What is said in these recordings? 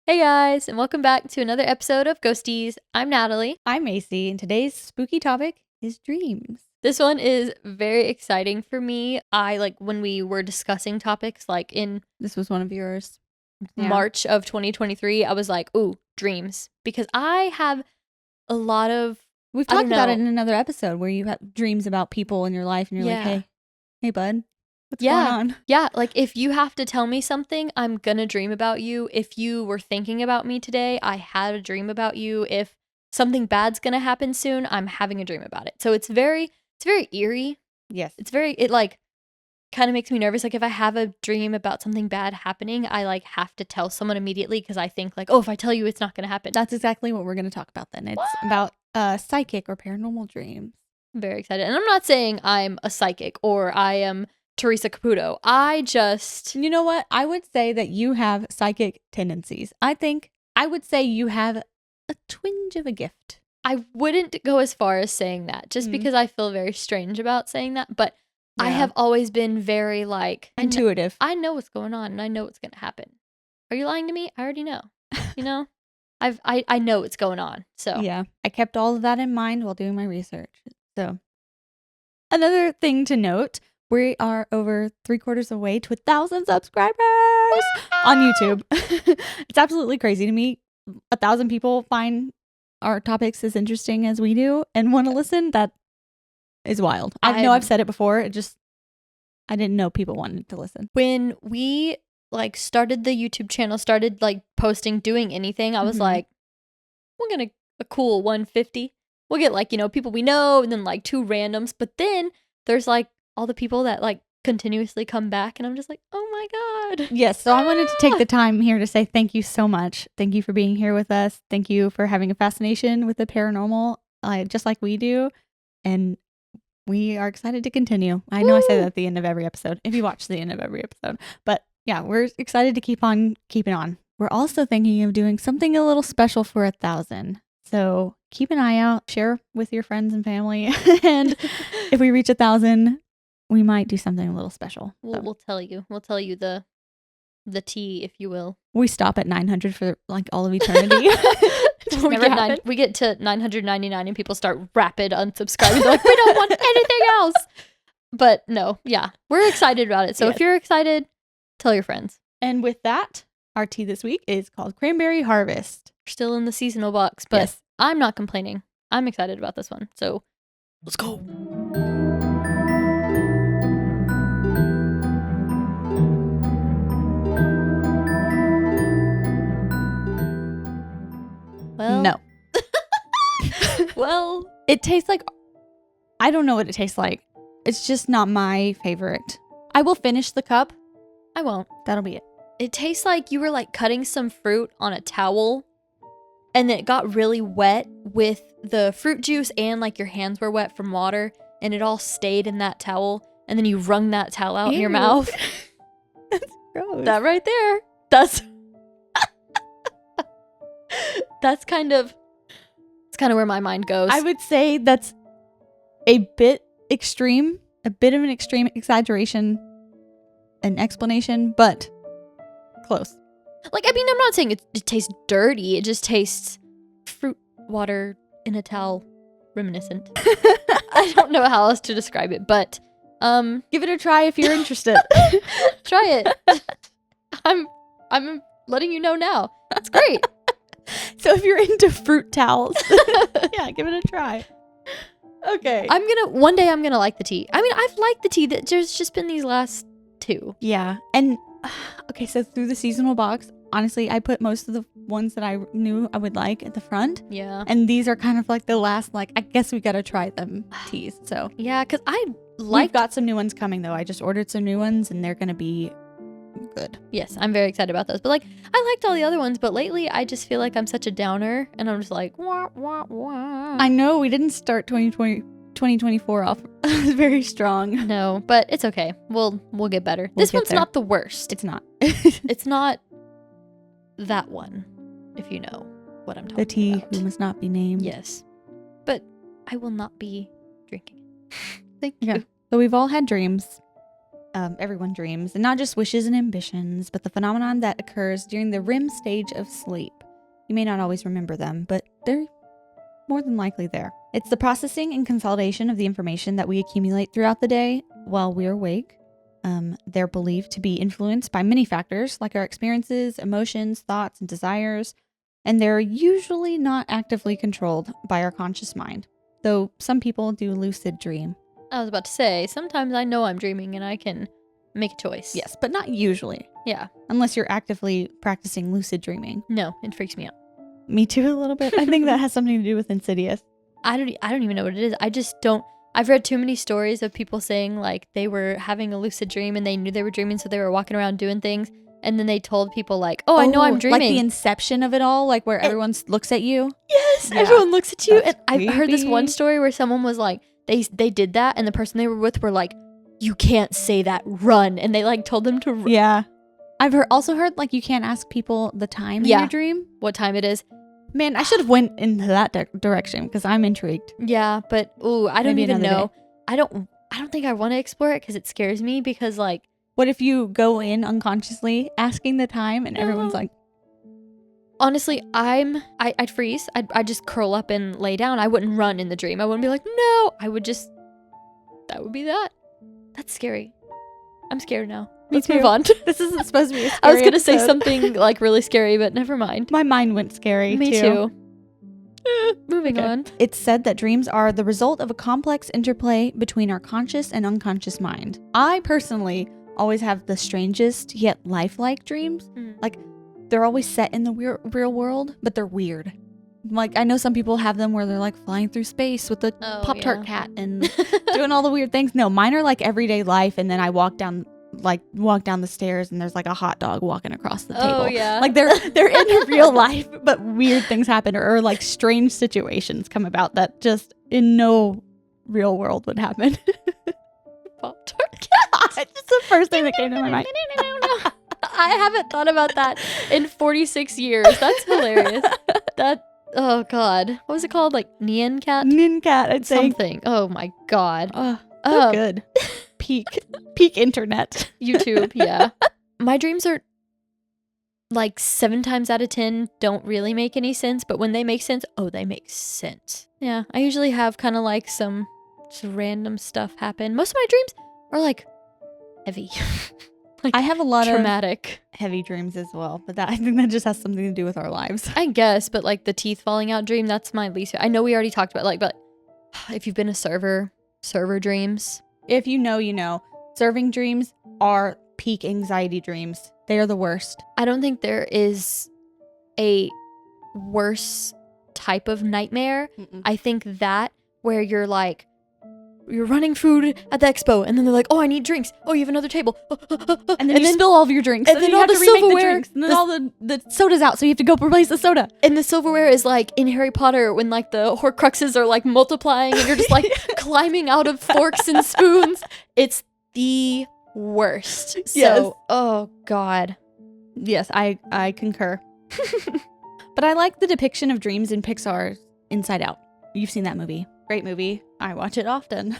Hey guys, and welcome back to another episode of Ghosties. I'm Natalie. I'm Macy, and today's spooky topic is dreams. This one is very exciting for me. When we were discussing topics in This was one of yours. Yeah. March of 2023, I was like, ooh, dreams. Because I have a lot of, We've talked about it in another episode where you have dreams about people in your life and you're like, hey bud, what's going on? Yeah, like if you have to tell me something, I'm gonna dream about you. If you were thinking about me today, I had a dream about you. If something bad's gonna happen soon, I'm having a dream about it. So it's very eerie. Yes. It kind of makes me nervous. Like if I have a dream about something bad happening, I have to tell someone immediately because I think oh, if I tell you, it's not gonna happen. That's exactly what we're going to talk about then. It's about psychic or paranormal dreams. I'm very excited. And I'm not saying I'm a psychic or I am Teresa Caputo. You know what? I would say that you have psychic tendencies. I would say you have a twinge of a gift. I wouldn't go as far as saying that just because I feel very strange about saying that. But I have always been very intuitive. I know what's going on and I know what's going to happen. Are you lying to me? I already know. You know? I know what's going on. So yeah, I kept all of that in mind while doing my research. So another thing to note, we are over 3/4 away to 1,000 subscribers on YouTube. It's absolutely crazy to me. 1,000 people find our topics as interesting as we do and want to listen. That is wild. I know I've said it before. I didn't know people wanted to listen. When we started the YouTube channel, started posting, doing anything, I was like, we're gonna a cool 150. We'll get people we know and then 2 randoms. But then there's all the people that continuously come back and I'm just like, oh my God. Yes. So I wanted to take the time here to say thank you so much. Thank you for being here with us. Thank you for having a fascination with the paranormal, just like we do. And we are excited to continue. I know I say that at the end of every episode, if you watch the end of every episode. But yeah, we're excited to keep on keeping on. We're also thinking of doing something a little special for 1,000. So keep an eye out, share with your friends and family. And if we reach 1,000, we might do something a little special. We'll tell you. We'll tell you the tea, if you will. We stop at 900 for all of eternity. We get to 999 and people start rapid unsubscribing. They're like, we don't want anything else. But no, yeah, we're excited about it. So if you're excited, tell your friends. And with that, our tea this week is called Cranberry Harvest. We're still in the seasonal box, but I'm not complaining. I'm excited about this one. So let's go. Well, no. Well, it tastes I don't know what it tastes like. It's just not my favorite. I will finish the cup. I won't. That'll be it. It tastes like you were cutting some fruit on a towel and then it got really wet with the fruit juice and your hands were wet from water and it all stayed in that towel and then you wrung that towel out in your mouth. That's gross. That right there. That's kind of where my mind goes. I would say that's a bit extreme, a bit of an extreme exaggeration, an explanation, but close. I'm not saying it tastes dirty. It just tastes fruit water in a towel reminiscent. I don't know how else to describe it, but give it a try if you're interested. Try it. I'm letting you know now. It's great. So if you're into fruit towels, yeah, give it a try. Okay. One day I'm gonna like the tea. I mean, I've liked the tea. There's just been these last 2. Yeah. And okay, so through the seasonal box, honestly, I put most of the ones that I knew I would like at the front. Yeah. And these are kind of the last, I guess we gotta try them teas. So yeah, because we've got some new ones coming though. I just ordered some new ones and they're gonna be good. Yes, I'm very excited about those. But I liked all the other ones, but lately I just feel like I'm such a downer and I'm just wah, wah, wah. I know we didn't start 2024 off very strong. No, but it's okay. We'll get better. This one's not the worst. It's not. It's not that one, if you know what I'm talking about. The tea who must not be named. Yes. But I will not be drinking it. Thank you. So we've all had dreams. everyone dreams, and not just wishes and ambitions, but the phenomenon that occurs during the REM stage of sleep. You may not always remember them, but they're more than likely there. It's the processing and consolidation of the information that we accumulate throughout the day while we're awake. They're believed to be influenced by many factors, like our experiences, emotions, thoughts, and desires, and they're usually not actively controlled by our conscious mind, though some people do lucid dream. I was about to say, sometimes I know I'm dreaming and I can make a choice. Yes, but not usually. Yeah. Unless you're actively practicing lucid dreaming. No, it freaks me out. Me too, a little bit. I think that has something to do with Insidious. I don't even know what it is. I just don't. I've read too many stories of people saying like they were having a lucid dream and they knew they were dreaming, so they were walking around doing things, and then they told people like, "Oh, I know I'm dreaming." Like the inception of it all, like where everyone looks at you. Yes, Yeah. everyone looks at you. That's And I heard this one creepy. story where someone was like, they did that, and the person they were with were like, "You can't say that, run," and they like told them to run. Yeah. I've also heard like you can't ask people the time in Yeah. your dream. What time it is? Man, I should have went into that direction because I'm intrigued. Yeah, but I don't Maybe even another know. I don't think I want to explore it because it scares me because like What if you go in unconsciously asking the time and everyone's No. like, honestly, I'd freeze. I'd just curl up and lay down. I wouldn't run in the dream. I wouldn't be like, no. I would just, that would be that. That's scary. I'm scared now. Me Let's too. move on. this isn't supposed to be a scary I was going to say episode. something like really scary, but never mind. My mind went scary Me too. Moving Okay. on. It's said that dreams are the result of a complex interplay between our conscious and unconscious mind. I personally always have the strangest yet lifelike dreams. Mm. Like, they're always set in the real world, but they're weird. Like, I know some people have them where they're like flying through space with a Oh, Pop-Tart yeah. cat and doing all the weird things. No, mine are like everyday life, and then I walk down the stairs and there's like a hot dog walking across the table. Oh, yeah. Like they're in real life, but weird things happen or like strange situations come about that just in no real world would happen. Pop-Tart. It's just the first thing that came to my mind. I haven't thought about that in 46 years. That's hilarious. Oh God. What was it called? Like Nyan Cat? Nin cat, I'd say. Something. Oh my God. Oh, so good. Peak internet. YouTube, yeah. My dreams are like 7 times out of 10 don't really make any sense, but when they make sense, they make sense. Yeah, I usually have kind of like some just random stuff happen. Most of my dreams are like heavy. I have a lot of traumatic. heavy dreams as well, but I think that just has something to do with our lives. I guess, but like the teeth falling out dream, that's my least. I know we already talked about like, but if you've been a server dreams. If you know, you know. Serving dreams are peak anxiety dreams. They are the worst. I don't think there is a worse type of nightmare. I think that where you're like, you're running food at the expo, and then they're like, "Oh, I need drinks. Oh, you have another table." And then you spill all of your drinks. and then you all have the to remake silverware- drinks. And then all the soda's out, so you have to go replace the soda. And the silverware is like in Harry Potter when like the Horcruxes are like multiplying, and you're just like climbing out of forks and spoons. It's the worst. Yes. So, oh God. Yes, I concur. But I like the depiction of dreams in Pixar's Inside Out. You've seen that movie. Great movie. I watch it often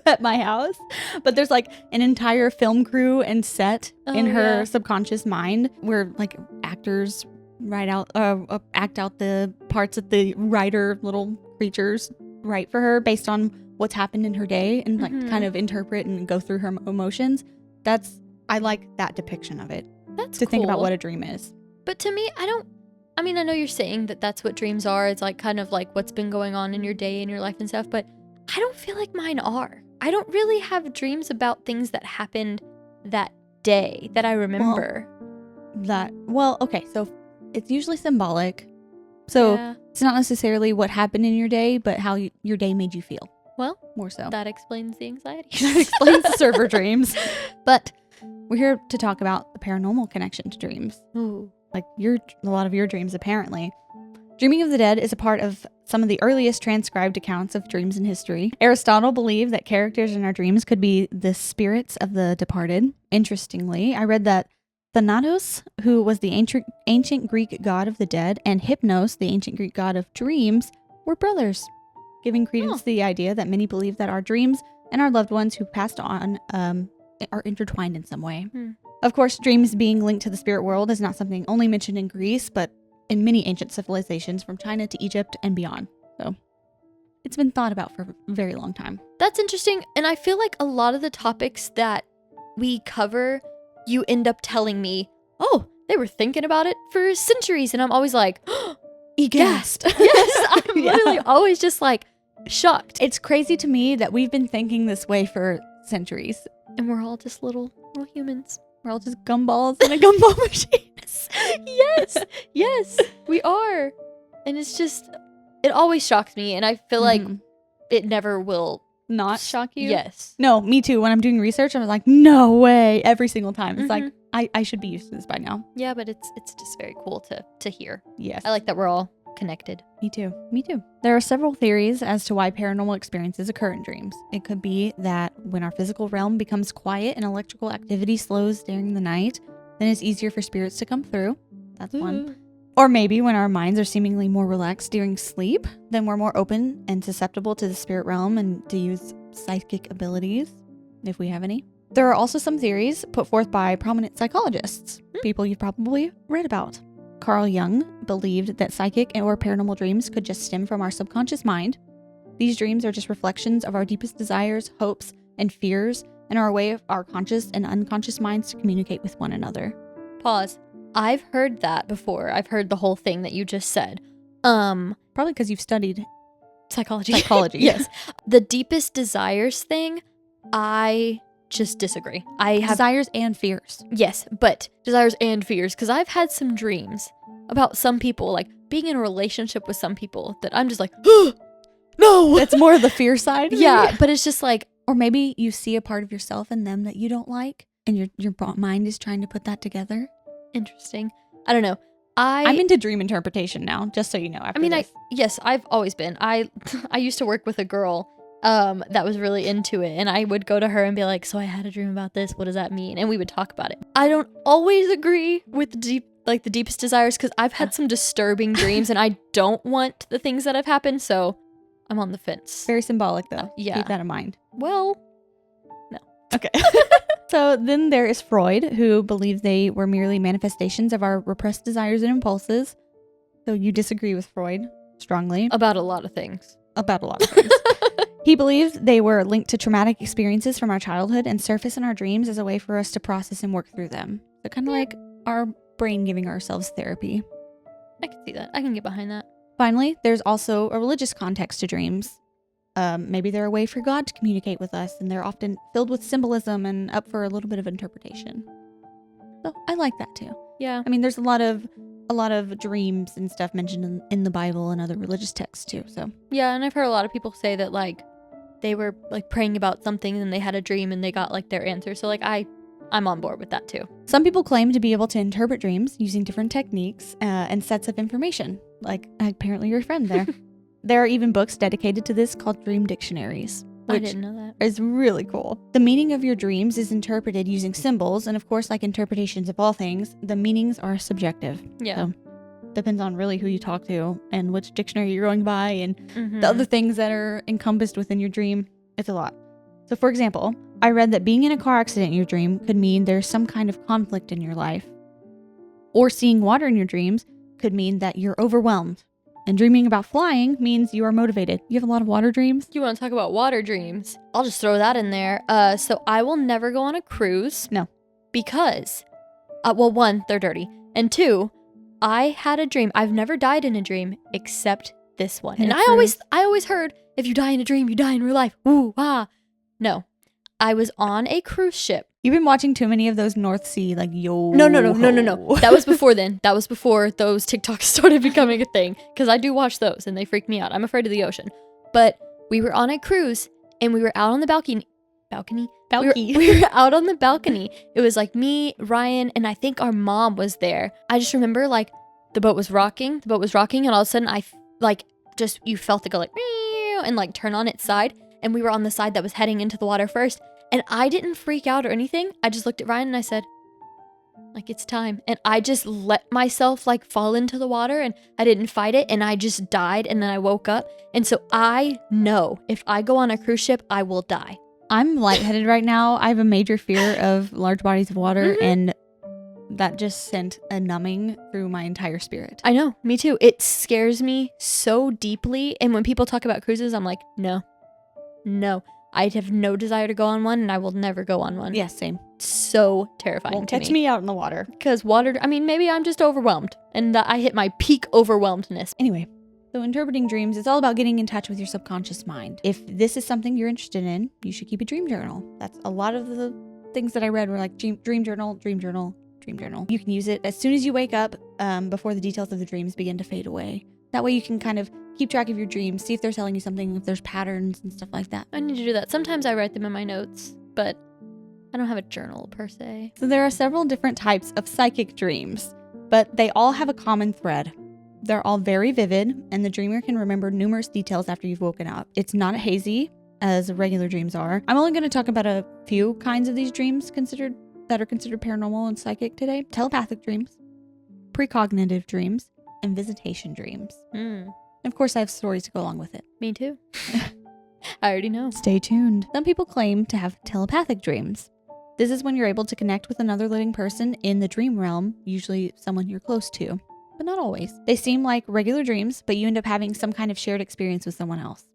at my house. But there's like an entire film crew and set in her subconscious mind where like actors act out the parts that the writer little creatures write for her based on what's happened in her day and like kind of interpret and go through her emotions. I like that depiction of it. That's to think about cool. what a dream is. But to me, I know you're saying that that's what dreams are. It's like kind of like what's been going on in your day and your life and stuff, but I don't feel like mine are. I don't really have dreams about things that happened that day that I remember. Okay, so it's usually symbolic. So Yeah. it's not necessarily what happened in your day, but how your day made you feel. Well, More so. that explains the anxiety. That explains the server dreams. But we're here to talk about the paranormal connection to dreams. Ooh. Like a lot of your dreams, apparently. Dreaming of the dead is a part of some of the earliest transcribed accounts of dreams in history. Aristotle believed that characters in our dreams could be the spirits of the departed. Interestingly, I read that Thanatos, who was the ancient Greek god of the dead, and Hypnos, the ancient Greek god of dreams, were brothers, giving credence to the idea that many believe that our dreams and our loved ones who passed on are intertwined in some way. Hmm. Of course, dreams being linked to the spirit world is not something only mentioned in Greece, but in many ancient civilizations from China to Egypt and beyond. So it's been thought about for a very long time. That's interesting. And I feel like a lot of the topics that we cover, you end up telling me, oh, they were thinking about it for centuries. And I'm always like, Egassed. yes, I'm Yeah. literally always just like shocked. It's crazy to me that we've been thinking this way for centuries. And we're all just little humans. We're all just gumballs in a gumball machine. yes, we are. And it's just, it always shocks me. And I feel like Mhm. it never will. Not shock you? Yes. No, me too. When I'm doing research, I'm like, no way. Every single time. It's like, Mhm. I should be used to this by now. Yeah, but it's just very cool to hear. Yes. I like that we're all connected. Me too. Me too. There are several theories as to why paranormal experiences occur in dreams. It could be that when our physical realm becomes quiet and electrical activity slows during the night, then it's easier for spirits to come through. That's one. Or maybe when our minds are seemingly more relaxed during sleep, then we're more open and susceptible to the spirit realm and to use psychic abilities, if we have any. There are also some theories put forth by prominent psychologists, people you've probably read about. Carl Jung believed that psychic or paranormal dreams could just stem from our subconscious mind. These dreams are just reflections of our deepest desires, hopes, and fears, and are a way of our conscious and unconscious minds to communicate with one another. Pause. I've heard that before. I've heard the whole thing that you just said. Probably because you've studied Psychology. Yes. The deepest desires thing, I just disagree. I have Desires and fears. yes, but desires and fears, because I've had some dreams about some people, like being in a relationship with some people that I'm just like, no. That's more of the fear side. Yeah, but it's just like, Or maybe you see a part of yourself in them that you don't like, and your mind is trying to put that together. interesting. I don't know. I'm into dream interpretation now, just so you know. After this. Yes, I've always been. I used to work with a girl that was really into it, and I would go to her and be like, so I had a dream about this, what does that mean? And we would talk about it. I don't always agree with the deepest desires, because I've had some disturbing dreams and I don't want the things that have happened, so I'm on the fence. Very symbolic, though. Yeah. Keep that in mind. Well, no. Okay. So then there is Freud, who believed they were merely manifestations of our repressed desires and impulses. So you disagree with Freud strongly. About a lot of things. About a lot of things. He believed they were linked to traumatic experiences from our childhood and surface in our dreams as a way for us to process and work through them. So kind of like our brain giving ourselves therapy. I can see that. I can get behind that. Finally, there's also a religious context to dreams. Maybe they're a way for God to communicate with us, and they're often filled with symbolism and up for a little bit of interpretation. So I like that too. Yeah. I mean, there's a lot of dreams and stuff mentioned in the Bible and other religious texts too. So Yeah, and I've heard a lot of people say that, like, they were, like, praying about something and they had a dream and they got, like, their answer. So, like, I'm on board with that too. some people claim to be able to interpret dreams using different techniques and sets of information, like apparently your friend there. There are even books dedicated to this called dream dictionaries, I which didn't know that. is really cool. The meaning of your dreams is interpreted using symbols, and of course, like interpretations of all things, the meanings are subjective. Yeah. So, depends on really who you talk to and which dictionary you're going by and Mhm. the other things that are encompassed within your dream. It's a lot. So for example, I read that being in a car accident in your dream could mean there's some kind of conflict in your life. Or seeing water in your dreams could mean that you're overwhelmed. And dreaming about flying means you are motivated. You have a lot of water dreams? You want to talk about water dreams? I'll just throw that in there. So I will never go on a cruise. No. Because, well, one, they're dirty. And two, I had a dream. I've never died in a dream except this one. In And a I always heard, if you die in a dream, you die in real life. Ooh, ah. No. I was on a cruise ship. You've been watching too many of those North Sea, like, yo. No. That was before then. That was before those TikToks started becoming a thing. Because I do watch those and they freak me out. I'm afraid of the ocean. But we were on a cruise and we were out on the balcony. We were out on the balcony. It was like me, Ryan, and I think our mom was there. I just remember, like, the boat was rocking, and all of a sudden you felt it go like, meow, and like turn on its side. And we were on the side that was heading into the water first. And I didn't freak out or anything. I just looked at Ryan and I said, like, it's time. And I just let myself like fall into the water and I didn't fight it. And I just died. And then I woke up. And so I know if I go on a cruise ship, I will die. I'm lightheaded right now. I have a major fear of large bodies of water, and that just sent a numbing through my entire spirit. I know, me too. It scares me so deeply. And when people talk about cruises, I'm like, no. I have no desire to go on one, and I will never go on one. Yeah, same. So terrifying. Won't catch me out in the water. Because water, I mean, maybe I'm just overwhelmed, and I hit my peak overwhelmedness. Anyway, so interpreting dreams is all about getting in touch with your subconscious mind. If this is something you're interested in, you should keep a dream journal. That's a lot of the things that I read were like dream journal, dream journal, dream journal. You can use it as soon as you wake up, before the details of the dreams begin to fade away. That way you can kind of keep track of your dreams, see if they're telling you something, if there's patterns and stuff like that. I need to do that. Sometimes I write them in my notes, but I don't have a journal per se. So there are several different types of psychic dreams, but they all have a common thread. They're all very vivid, and the dreamer can remember numerous details after you've woken up. It's not hazy, as regular dreams are. I'm only going to talk about a few kinds of these dreams that are considered paranormal and psychic today. Telepathic dreams, precognitive dreams, and visitation dreams. And of course, I have stories to go along with it. Me too. I already know. Stay tuned. Some people claim to have telepathic dreams. This is when you're able to connect with another living person in the dream realm, usually someone you're close to, but not always. They seem like regular dreams, but you end up having some kind of shared experience with someone else.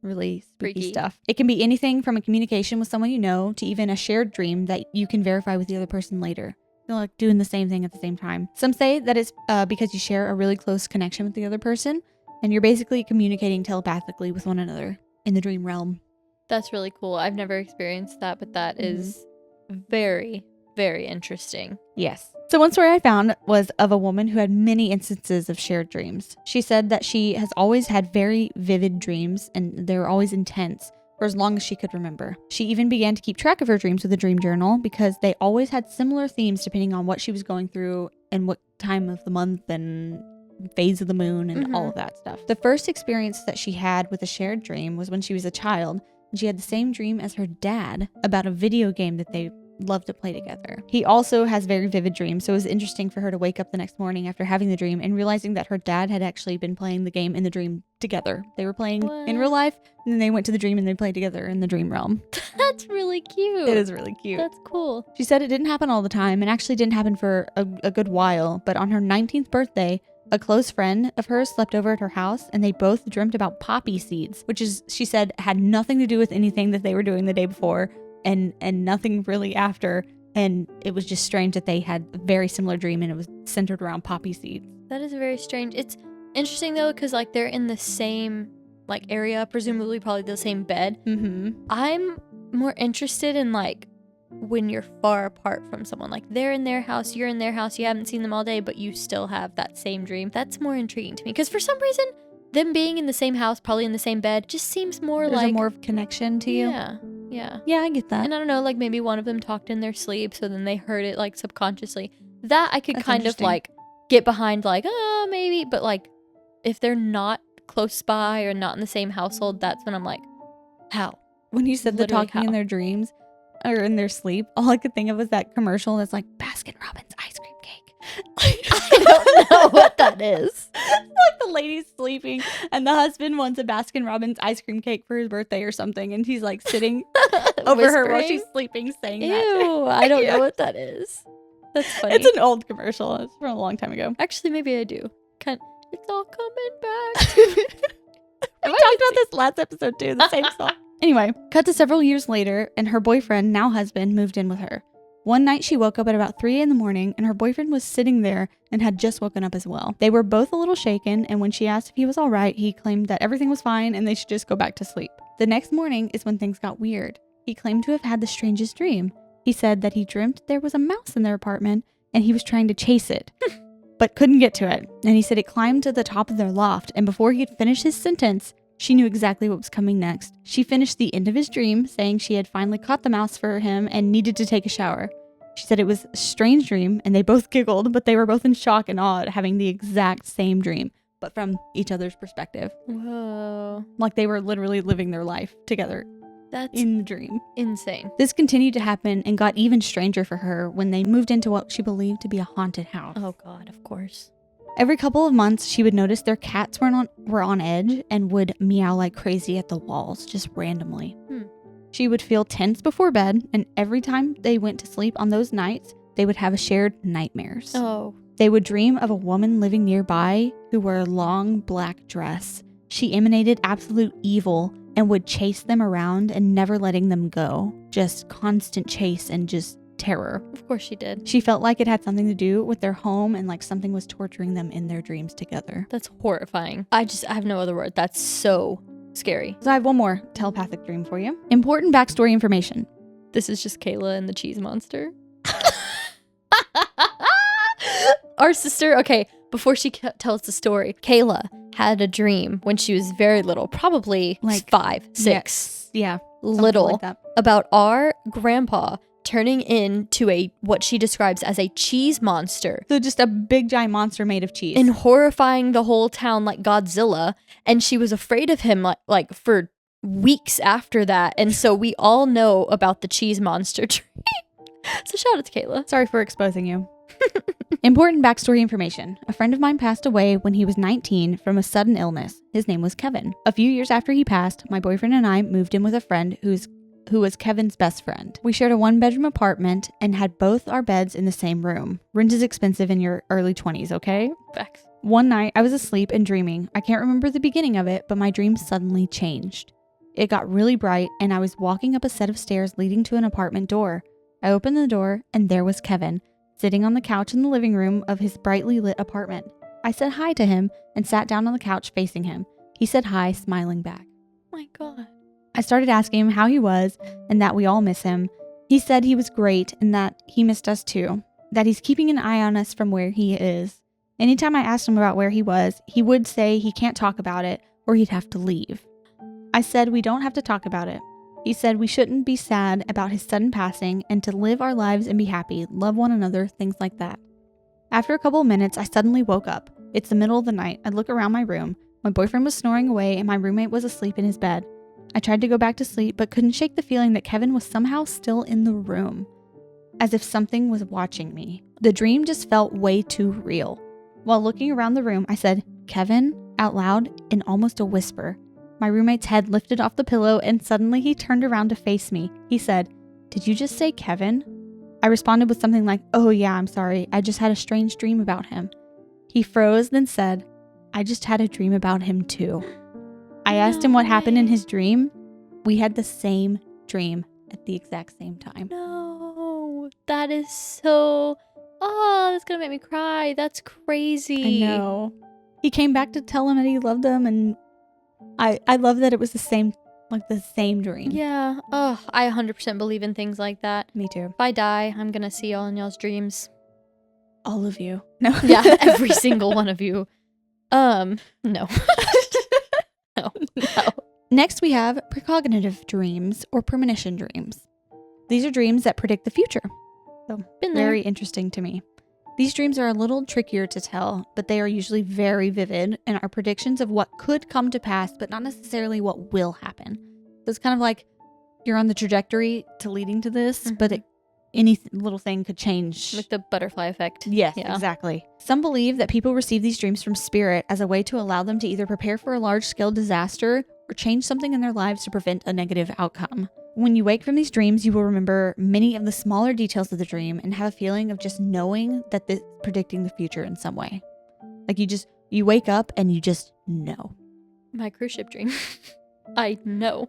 Really spooky Freaky stuff. It can be anything from a communication with someone you know to even a shared dream that you can verify with the other person later. You're like doing the same thing at the same time. Some say that it's because you share a really close connection with the other person, and you're basically communicating telepathically with one another in the dream realm. That's really cool. I've never experienced that, but that is very, very interesting. Yes. So one story I found was of a woman who had many instances of shared dreams. She said that she has always had very vivid dreams, and they were always intense for as long as she could remember. She even began to keep track of her dreams with a dream journal because they always had similar themes depending on what she was going through and what time of the month and phase of the moon and all of that stuff. The first experience that she had with a shared dream was when she was a child, and she had the same dream as her dad about a video game that they loved to play together. He also has very vivid dreams, so it was interesting for her to wake up the next morning after having the dream and realizing that her dad had actually been playing the game in the dream together. They were playing in real life, and then they went to the dream and they played together in the dream realm. That's really cute. It is really cute. That's cool. She said it didn't happen all the time, and actually didn't happen for a good while, but on her 19th birthday, a close friend of hers slept over at her house, and they both dreamt about poppy seeds, which is, she said, had nothing to do with anything that they were doing the day before, and nothing really after. And it was just strange that they had a very similar dream, and it was centered around poppy seeds. That is very strange. It's interesting though, because like they're in the same like area, presumably probably the same bed. I'm more interested in like when you're far apart from someone, like they're in their house, you're in their house, you haven't seen them all day, but you still have that same dream. That's more intriguing to me, because for some reason them being in the same house, probably in the same bed, just seems more There's like a more of connection to you. Yeah, I get that. And I don't know, like maybe one of them talked in their sleep, so then they heard it like subconsciously. That I could That's kind of like get behind, like, oh, maybe, but like if they're not close by or not in the same household, that's when I'm like, how? When you said the Literally talking in their dreams or in their sleep, all I could think of was that commercial that's like Baskin Robbins ice cream cake. I don't know what that is. Like the lady's sleeping and the husband wants a Baskin Robbins ice cream cake for his birthday or something, and he's like sitting over her while she's sleeping saying that. Ew, I don't know what that is. That's funny. It's an old commercial. It's from a long time ago. Actually, maybe I do. It's all coming back. We talked about this last episode too, the same song. Anyway, cut to several years later, and her boyfriend, now husband, moved in with her. One night she woke up at about 3 a.m, and her boyfriend was sitting there and had just woken up as well. They were both a little shaken, and when she asked if he was all right, he claimed that everything was fine and they should just go back to sleep. The next morning is when things got weird. He claimed to have had the strangest dream. He said that he dreamt there was a mouse in their apartment and he was trying to chase it, but couldn't get to it. And he said it climbed to the top of their loft, and before he could finish his sentence, she knew exactly what was coming next. She finished the end of his dream saying she had finally caught the mouse for him and needed to take a shower. She said it was a strange dream, and they both giggled, but they were both in shock and awe at having the exact same dream, but from each other's perspective. Whoa. Like they were literally living their life together. That's in the dream. Insane. This continued to happen and got even stranger for her when they moved into what she believed to be a haunted house. Oh God, of course. Every couple of months, she would notice their cats were on edge and would meow like crazy at the walls, just randomly. She would feel tense before bed, and every time they went to sleep on those nights, they would have shared nightmares. Oh. They would dream of a woman living nearby who wore a long black dress. She emanated absolute evil and would chase them around and never letting them go. Just constant chase and just terror. Of course she did. She felt like it had something to do with their home and like something was torturing them in their dreams together. That's horrifying. I have no other word. That's so scary. So I have one more telepathic dream for you. Important backstory information. This is just Kayla and the cheese monster. Our sister, okay, before she tells the story, Kayla had a dream when she was very little, probably like 5, 6. Yeah. Little, like that. About our grandpa turning into what she describes as a cheese monster. So just a big giant monster made of cheese. And horrifying the whole town like Godzilla. And she was afraid of him like for weeks after that. And so we all know about the cheese monster dream. So shout out to Kayla. Sorry for exposing you. Important backstory information. A friend of mine passed away when he was 19 from a sudden illness. His name was Kevin. A few years after he passed, my boyfriend and I moved in with a friend who was Kevin's best friend. We shared a 1-bedroom apartment and had both our beds in the same room. Rent is expensive in your early 20s, okay? Facts. One night, I was asleep and dreaming. I can't remember the beginning of it, but my dream suddenly changed. It got really bright, and I was walking up a set of stairs leading to an apartment door. I opened the door, and there was Kevin, sitting on the couch in the living room of his brightly lit apartment. I said hi to him and sat down on the couch facing him. He said hi, smiling back. My God. I started asking him how he was and that we all miss him. He said he was great and that he missed us too, that he's keeping an eye on us from where he is. Anytime I asked him about where he was, he would say he can't talk about it or he'd have to leave. I said we don't have to talk about it. He said we shouldn't be sad about his sudden passing and to live our lives and be happy, love one another, things like that. After a couple of minutes, I suddenly woke up. It's the middle of the night. I look around my room. My boyfriend was snoring away and my roommate was asleep in his bed. I tried to go back to sleep, but couldn't shake the feeling that Kevin was somehow still in the room, as if something was watching me. The dream just felt way too real. While looking around the room, I said, "Kevin," out loud in almost a whisper. My roommate's head lifted off the pillow and suddenly he turned around to face me. He said, "Did you just say Kevin?" I responded with something like, "Oh yeah, I'm sorry. I just had a strange dream about him." He froze, then said, "I just had a dream about him too." I asked him what happened in his dream. We had the same dream at the exact same time. No, that is so... Oh, that's going to make me cry. That's crazy. I know. He came back to tell him that he loved them, and I love that it was the same dream. Yeah. Oh, I 100% believe in things like that. Me too. If I die, I'm going to see all in y'all's dreams. All of you. No. Yeah, every single one of you. No. No. Next, we have precognitive dreams or premonition dreams. These are dreams that predict the future. So, very interesting to me. These dreams are a little trickier to tell, but they are usually very vivid and are predictions of what could come to pass, but not necessarily what will happen. So it's kind of like you're on the trajectory to leading to this, but any little thing could change. Like the butterfly effect. Yes, exactly. Some believe that people receive these dreams from spirit as a way to allow them to either prepare for a large-scale disaster or change something in their lives to prevent a negative outcome. When you wake from these dreams, you will remember many of the smaller details of the dream and have a feeling of just knowing that this predicting the future in some way. Like you wake up and you just know. My cruise ship dream. I know.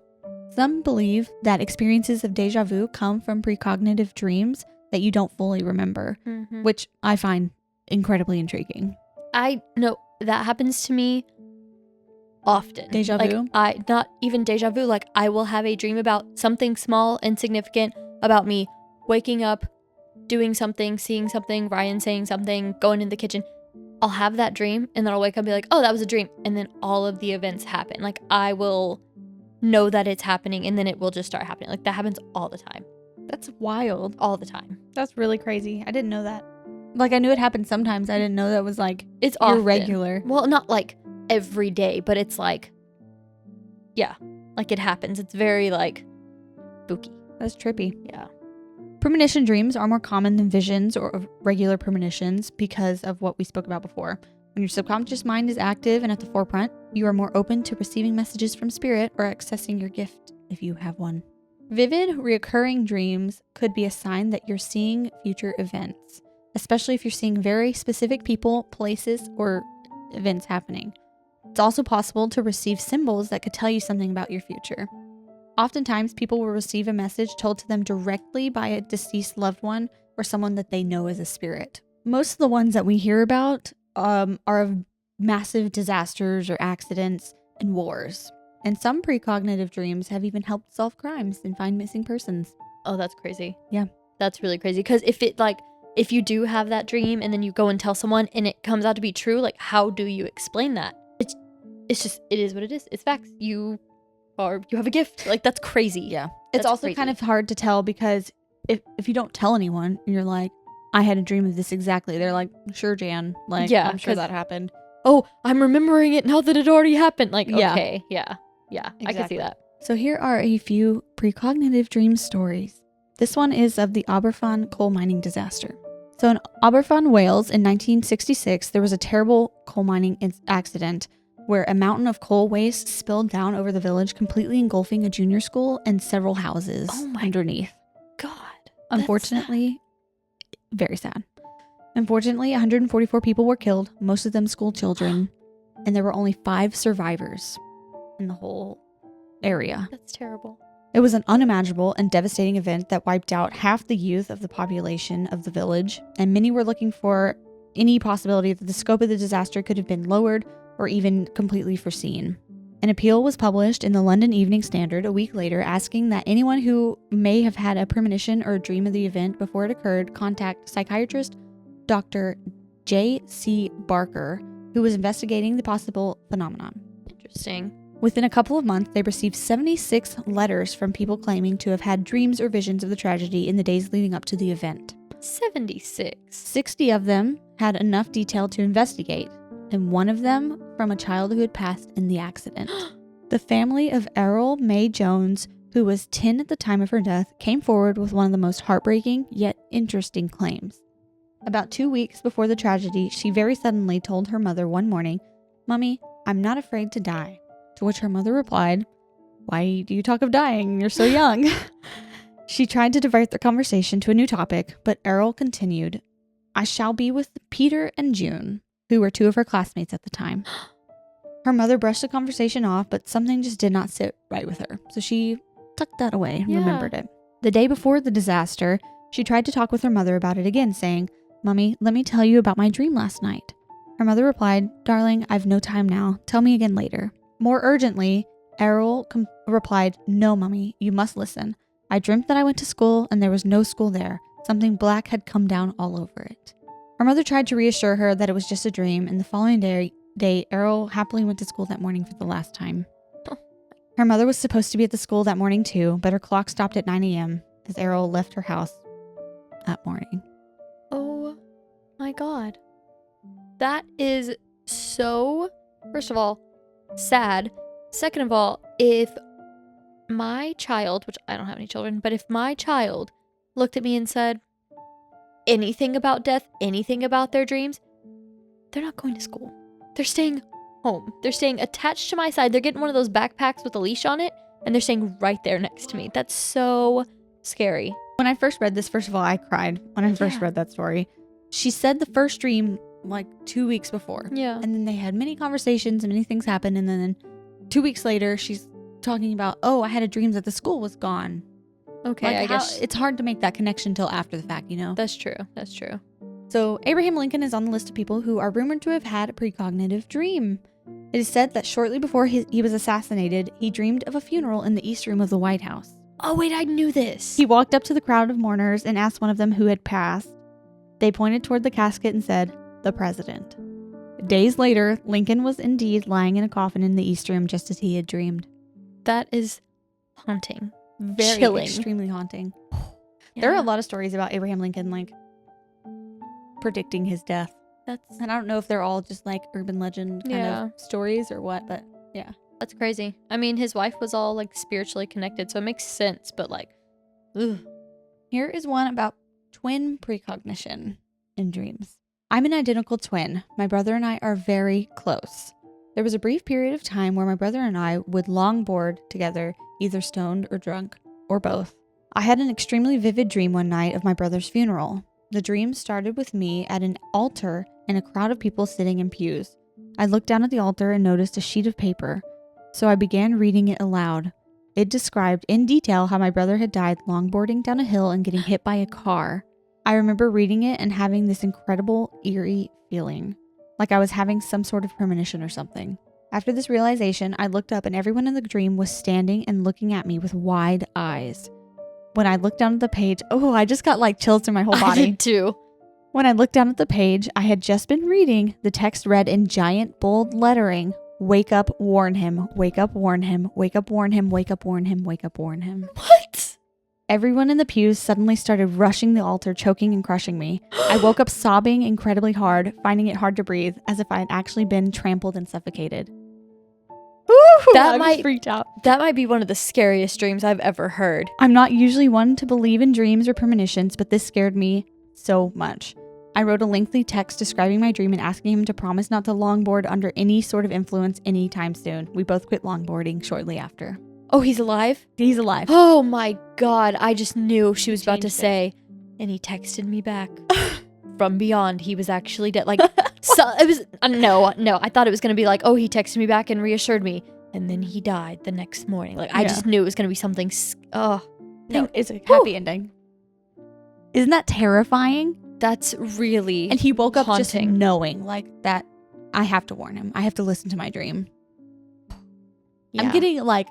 Some believe that experiences of deja vu come from precognitive dreams that you don't fully remember, which I find incredibly intriguing. I know that happens to me often. Deja vu? Not even deja vu. Like, I will have a dream about something small, insignificant, about me waking up, doing something, seeing something, Ryan saying something, going in the kitchen. I'll have that dream, and then I'll wake up and be like, oh, that was a dream. And then all of the events happen. Like, I will know that it's happening, and then it will just start happening. Like, that happens all the time. That's wild. All the time. That's really crazy. I didn't know that. Like, I knew it happened sometimes. I didn't know that was, like, it's irregular. Often. Well, not, like, every day, but it's, like, yeah. Like, it happens. It's very, like, spooky. That's trippy. Yeah. Premonition dreams are more common than visions or regular premonitions because of what we spoke about before. When your subconscious mind is active and at the forefront, you are more open to receiving messages from spirit or accessing your gift if you have one. Vivid, recurring dreams could be a sign that you're seeing future events, especially if you're seeing very specific people, places, or events happening. It's also possible to receive symbols that could tell you something about your future. Oftentimes, people will receive a message told to them directly by a deceased loved one or someone that they know as a spirit. Most of the ones that we hear about are of massive disasters or accidents and wars. And some precognitive dreams have even helped solve crimes and find missing persons. Oh, that's crazy. Yeah. That's really crazy. Because if you do have that dream and then you go and tell someone and it comes out to be true, like, how do you explain that? It's just, it is what it is. It's facts. You have a gift. Like, that's crazy. Yeah. It's That's also crazy. kind of hard to tell because if you don't tell anyone and you're like, I had a dream of this exactly. They're like, sure, Jan. Like, Yeah, I'm sure that happened. Oh, I'm remembering it now that it already happened. Like, Yeah. okay. Yeah. Yeah. I can see Exactly. that. So here are a few precognitive dream stories. This one is of the Aberfan coal mining disaster. So in Aberfan, Wales in 1966, there was a terrible coal mining accident where a mountain of coal waste spilled down over the village, completely engulfing a junior school and several houses underneath. God. Unfortunately, very sad. Unfortunately, 144 people were killed, most of them school children, and there were only 5 survivors in the whole area. That's terrible. It was an unimaginable and devastating event that wiped out half the youth of the population of the village, and many were looking for any possibility that the scope of the disaster could have been lowered or even completely foreseen. An appeal was published in the London Evening Standard a week later, asking that anyone who may have had a premonition or a dream of the event before it occurred contact psychiatrist Dr. J.C. Barker, who was investigating the possible phenomenon. Interesting. Within a couple of months, they received 76 letters from people claiming to have had dreams or visions of the tragedy in the days leading up to the event. 76. 60 of them had enough detail to investigate, and one of them from a child who had passed in the accident. The family of Errol May Jones, who was 10 at the time of her death, came forward with one of the most heartbreaking yet interesting claims. About 2 weeks before the tragedy, she very suddenly told her mother one morning, "Mummy, I'm not afraid to die." To which her mother replied, "Why do you talk of dying? You're so young." She tried to divert the conversation to a new topic, but Errol continued, "I shall be with Peter and June," who were 2 of her classmates at the time. Her mother brushed the conversation off, but something just did not sit right with her, so she tucked that away and remembered it. The day before the disaster, she tried to talk with her mother about it again, saying, "Mummy, let me tell you about my dream last night." Her mother replied, "Darling, I've no time now. Tell me again later." More urgently, Errol replied, "No, Mummy, you must listen. I dreamt that I went to school and there was no school there. Something black had come down all over it." Her mother tried to reassure her that it was just a dream, and the following day, Errol happily went to school that morning for the last time. Her mother was supposed to be at the school that morning too, but her clock stopped at 9 a.m. as Errol left her house that morning. Oh my God. That is so, first of all, sad. Second of all, if my child, which I don't have any children, but if my child looked at me and said anything about death, anything about their dreams, they're not going to school. They're staying home. They're staying attached to my side. They're getting one of those backpacks with a leash on it, and they're staying right there next to me. That's so scary. When I first read this, first of all, I cried when I first read that story. She said the first dream like 2 weeks before. Yeah. And then they had many conversations and many things happened. And then 2 weeks later, she's talking about, "Oh, I had a dream that the school was gone." Okay, Like I guess it's hard to make that connection till after the fact, you know? that's true. That's true. So Abraham Lincoln is on the list of people who are rumored to have had a precognitive dream. It is said that shortly before he was assassinated, he dreamed of a funeral in the East Room of the White House. Oh, wait, I knew this. He walked up to the crowd of mourners and asked one of them who had passed. They pointed toward the casket and said, "The president." Days later, Lincoln was indeed lying in a coffin in the East Room just as he had dreamed. That is haunting. Very Chilling. extremely haunting. Yeah. There are a lot of stories about Abraham Lincoln, like, predicting his death. That's And I don't know if they're all just, like, urban legend kind of stories or what, but yeah. That's crazy. I mean, his wife was all like spiritually connected, so it makes sense, but like, ugh. Here is one about twin precognition in dreams. "I'm an identical twin. My brother and I are very close. There was a brief period of time where my brother and I would longboard together, either stoned or drunk. or both. I had an extremely vivid dream one night of my brother's funeral. The dream started with me at an altar and a crowd of people sitting in pews. I looked down at the altar and noticed a sheet of paper, so I began reading it aloud. It described in detail how my brother had died longboarding down a hill and getting hit by a car. I remember reading it and having this incredible, eerie feeling, like I was having some sort of premonition or something. After this realization, I looked up and everyone in the dream was standing and looking at me with wide eyes. When I looked down at the page, I just got like chills through my whole body. I did too. When I looked down at the page I had just been reading, the text read in giant bold lettering, "Wake up, warn him, wake up, warn him, wake up, warn him, wake up, warn him, wake up, warn him." What? Everyone in the pews suddenly started rushing the altar, choking and crushing me. I woke up sobbing incredibly hard, finding it hard to breathe, as if I had actually been trampled and suffocated. I was freaked out. That might be one of the scariest dreams I've ever heard. I'm not usually one to believe in dreams or premonitions, but this scared me so much. I wrote a lengthy text describing my dream and asking him to promise not to longboard under any sort of influence anytime soon. We both quit longboarding shortly after. Oh, he's alive? He's alive. Oh my God. I just knew she was about to Changed it. say, and he texted me back from beyond. He was actually dead. Like, so it was, no. I thought it was going to be like, oh, he texted me back and reassured me. And then he died the next morning. Like, I just knew it was going to be something. No, it's a happy ending. Isn't that terrifying? That's really And he woke up just haunting. knowing like that I have to warn him. I have to listen to my dream. Yeah. I'm getting like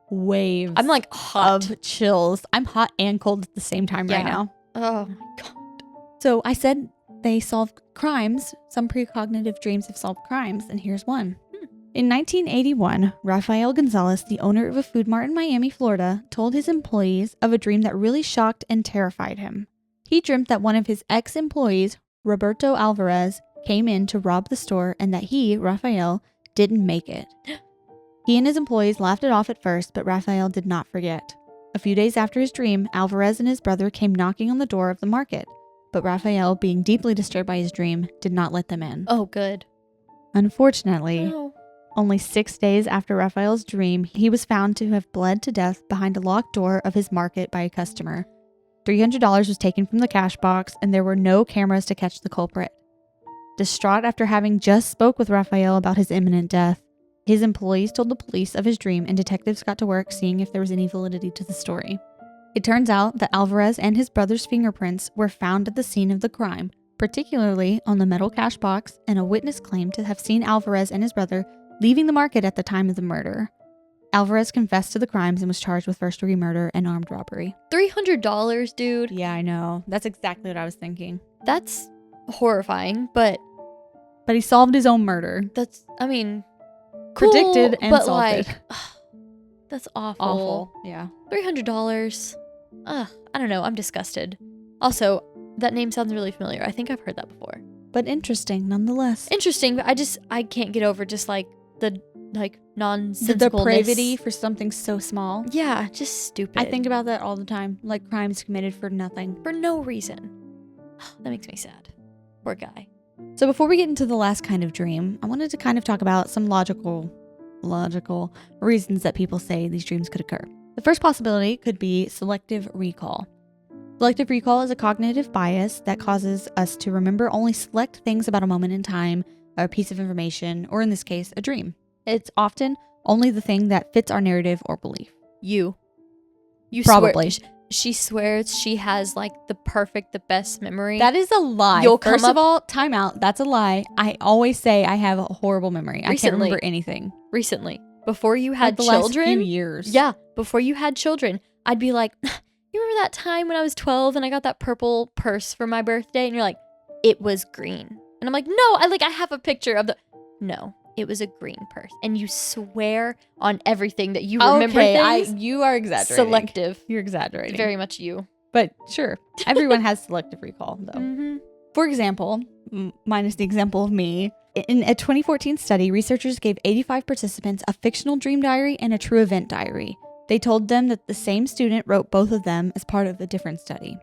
waves I'm like hot. of chills. I'm hot and cold at the same time right Yeah. now. Oh my God. So I said they solve crimes. Some precognitive dreams have solved crimes, and here's one. In 1981, Rafael Gonzalez, the owner of a food mart in Miami, Florida, told his employees of a dream that really shocked and terrified him. He dreamt that one of his ex-employees, Roberto Alvarez, came in to rob the store and that he, Rafael, didn't make it. He and his employees laughed it off at first, but Rafael did not forget. A few days after his dream, Alvarez and his brother came knocking on the door of the market, but Rafael, being deeply disturbed by his dream, did not let them in. Oh, good. Unfortunately, No. only 6 days after Rafael's dream, he was found to have bled to death behind a locked door of his market by a customer. $300 was taken from the cash box, and there were no cameras to catch the culprit. Distraught after having just spoke with Rafael about his imminent death, his employees told the police of his dream, and detectives got to work seeing if there was any validity to the story. It turns out that Alvarez and his brother's fingerprints were found at the scene of the crime, particularly on the metal cash box, and a witness claimed to have seen Alvarez and his brother leaving the market at the time of the murder. Alvarez confessed to the crimes and was charged with first-degree murder and armed robbery. $300, dude. Yeah, I know. That's exactly what I was thinking. That's horrifying, but But he solved his own murder. that's, I mean, Predicted cool, and but solved like, it. that's awful. Awful. Yeah. $300. I don't know. I'm disgusted. Also, that name sounds really familiar. I think I've heard that before. But interesting nonetheless. Interesting, but I can't get over just like the The nonsensicalness. depravity for something so small. Yeah, just stupid. I think about that all the time. Like crimes committed for nothing. for no reason. That makes me sad. Poor guy. So before we get into the last kind of dream, I wanted to kind of talk about some logical reasons that people say these dreams could occur. The first possibility could be selective recall. Selective recall is a cognitive bias that causes us to remember only select things about a moment in time, a piece of information, or in this case, a dream. It's often only the thing that fits our narrative or belief. You Probably. Swear, she swears she has like the best memory. That is a lie. You'll come First of up- all, time out. That's a lie. I always say I have a horrible memory. I can't Recently. remember anything. Recently, before you had Like the children. last few years. Yeah, before you had children, I'd be like, you remember that time when I was 12 and I got that purple purse for my birthday? And you're like, it was green. And I'm like, no, I have a picture of No, it was a green purse. And you swear on everything that you remember things. you are exaggerating. Selective. You're exaggerating. Very much you. But sure, everyone has selective recall, though. Mm-hmm. For example, minus the example of me, in a 2014 study, researchers gave 85 participants a fictional dream diary and a true event diary. They told them that the same student wrote both of them as part of a different study.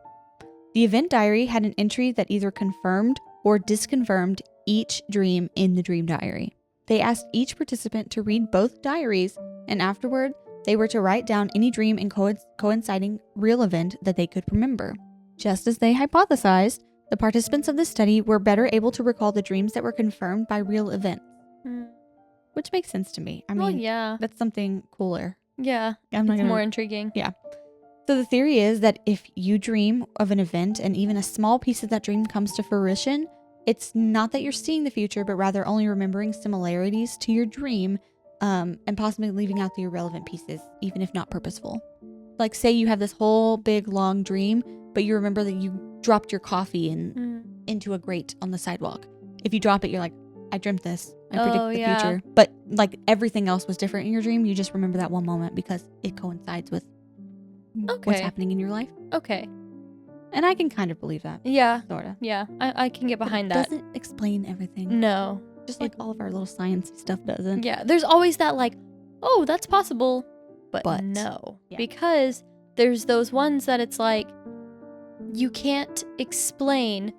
The event diary had an entry that either confirmed or disconfirmed each dream in the dream diary. They asked each participant to read both diaries, and afterward, They were to write down any dream and coinciding real event that they could remember. Just as they hypothesized, the participants of this study were better able to recall the dreams that were confirmed by real events. Which makes sense to me. I mean, yeah. That's something cooler. Yeah, it's more intriguing. Yeah. So the theory is that if you dream of an event and even a small piece of that dream comes to fruition, it's not that you're seeing the future, but rather only remembering similarities to your dream, and possibly leaving out the irrelevant pieces, even if not purposeful. Like, say you have this whole big long dream, but you remember that you dropped your coffee into a grate on the sidewalk. If you drop it, you're like, I dreamt this. I predict the future. But like everything else was different in your dream. You just remember that one moment because it coincides with what's happening in your life. Okay. And I can kind of believe that. Yeah. Sort of. Yeah. I can get behind that. It doesn't explain everything. No. Just like all of our little science stuff doesn't. Yeah. There's always that like, oh, that's possible. But no. Yeah. Because there's those ones that it's like, you can't explain